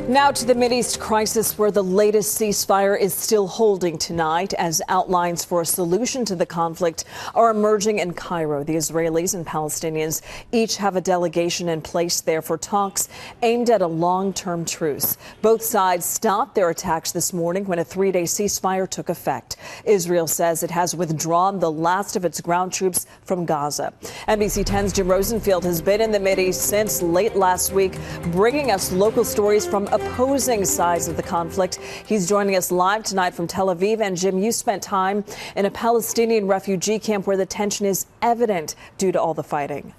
Now to the Mideast crisis, where the latest ceasefire is still holding tonight as outlines for a solution to the conflict are emerging in Cairo. The Israelis and Palestinians each have a delegation in place there for talks aimed at a long-term truce. Both sides stopped their attacks this morning when a three-day ceasefire took effect. Israel says it has withdrawn the last of its ground troops from Gaza. NBC 10's Jim Rosenfield has been in the Mideast since late last week, bringing us local stories from opposing sides of the conflict. He's joining us live tonight from Tel Aviv. And Jim, you spent time in a Palestinian refugee camp where the tension is evident due to all the fighting.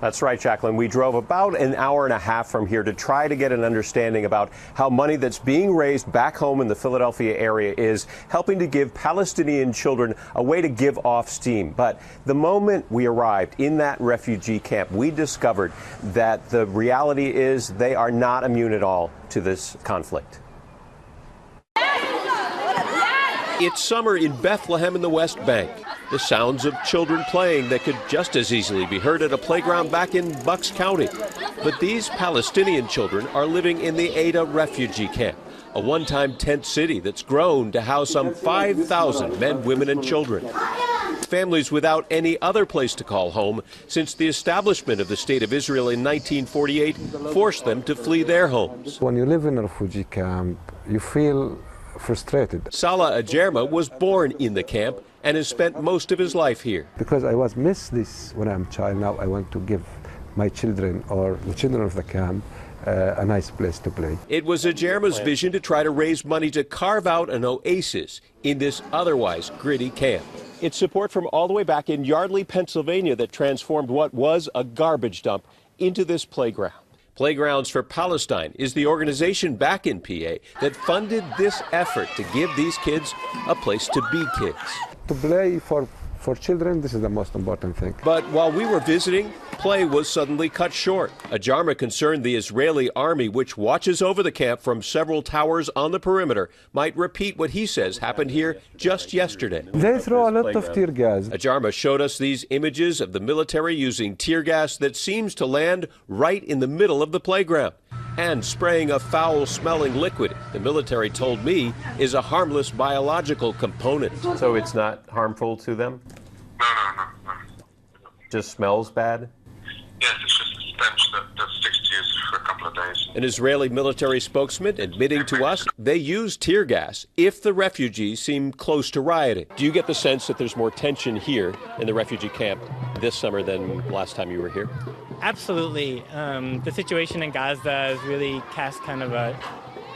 That's right, Jacqueline. We drove about an hour and a half from here to try to get an understanding about how money that's being raised back home in the Philadelphia area is helping to give Palestinian children a way to give off steam. But the moment we arrived in that refugee camp, we discovered that the reality is they are not immune at all to this conflict. It's summer in Bethlehem in the West Bank. The sounds of children playing that could just as easily be heard at a playground back in Bucks County. But these Palestinian children are living in the Ada refugee camp, a one-time tent city that's grown to house some 5,000 men, women, and children. Families without any other place to call home since the establishment of the State of Israel in 1948 forced them to flee their homes. When you live in a refugee camp, you feel frustrated. Salah Ajerma was born in the camp and has spent most of his life here. Because I was miss this when I'm a child, now I want to give my children or the children of the camp a nice place to play. It was Ajerma's vision to try to raise money to carve out an oasis in this otherwise gritty camp. It's support from all the way back in Yardley, Pennsylvania that transformed what was a garbage dump into this playground. Playgrounds for Palestine is the organization back in PA that funded this effort to give these kids a place to be kids. To play for children, this is the most important thing. But while we were visiting, play was suddenly cut short. Ajarma concerned the Israeli army, which watches over the camp from several towers on the perimeter, might repeat what he says happened here just yesterday. They throw a lot of tear gas. Ajarma showed us these images of the military using tear gas that seems to land right in the middle of the playground and spraying a foul-smelling liquid the military told me is a harmless biological component. So it's not harmful to them? No. Just smells bad? Yes, it's just a stench that sticks to you for a couple of days. An Israeli military spokesman admitting to us they use tear gas if the refugees seem close to rioting. Do you get the sense that there's more tension here in the refugee camp this summer than last time you were here? Absolutely. The situation in Gaza has really cast kind of a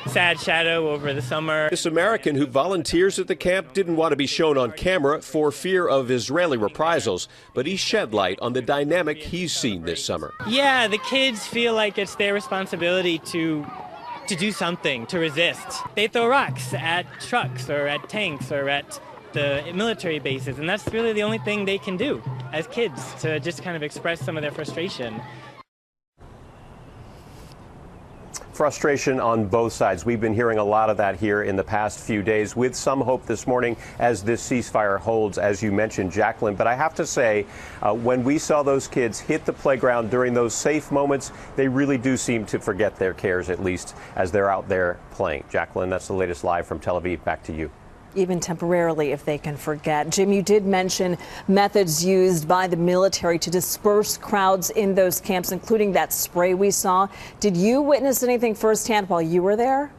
sad shadow over the summer. This American who volunteers at the camp didn't want to be shown on camera for fear of Israeli reprisals, but he shed light on the dynamic he's seen this summer. Yeah, the kids feel like it's their responsibility to do something, to resist. They throw rocks at trucks or at tanks or at the military bases, and that's really the only thing they can do as kids, to just kind of express some of their frustration. Frustration on both sides. We've been hearing a lot of that here in the past few days, with some hope this morning as this ceasefire holds, as you mentioned, Jacqueline. But I have to say, when we saw those kids hit the playground during those safe moments, they really do seem to forget their cares, at least as they're out there playing. Jacqueline, that's the latest live from Tel Aviv. Back to you. Even temporarily, if they can forget. Jim, you did mention methods used by the military to disperse crowds in those camps, including that spray we saw. Did you witness anything firsthand while you were there?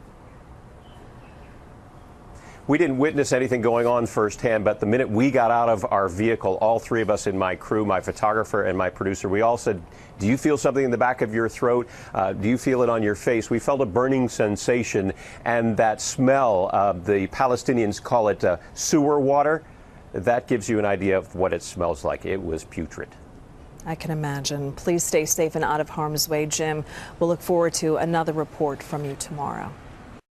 We didn't witness anything going on firsthand, but the minute we got out of our vehicle, all three of us in my crew, my photographer and my producer, we all said, do you feel something in the back of your throat? Do you feel it on your face? We felt a burning sensation, and that smell, the Palestinians call it sewer water. That gives you an idea of what it smells like. It was putrid. I can imagine. Please stay safe and out of harm's way, Jim. We'll look forward to another report from you tomorrow.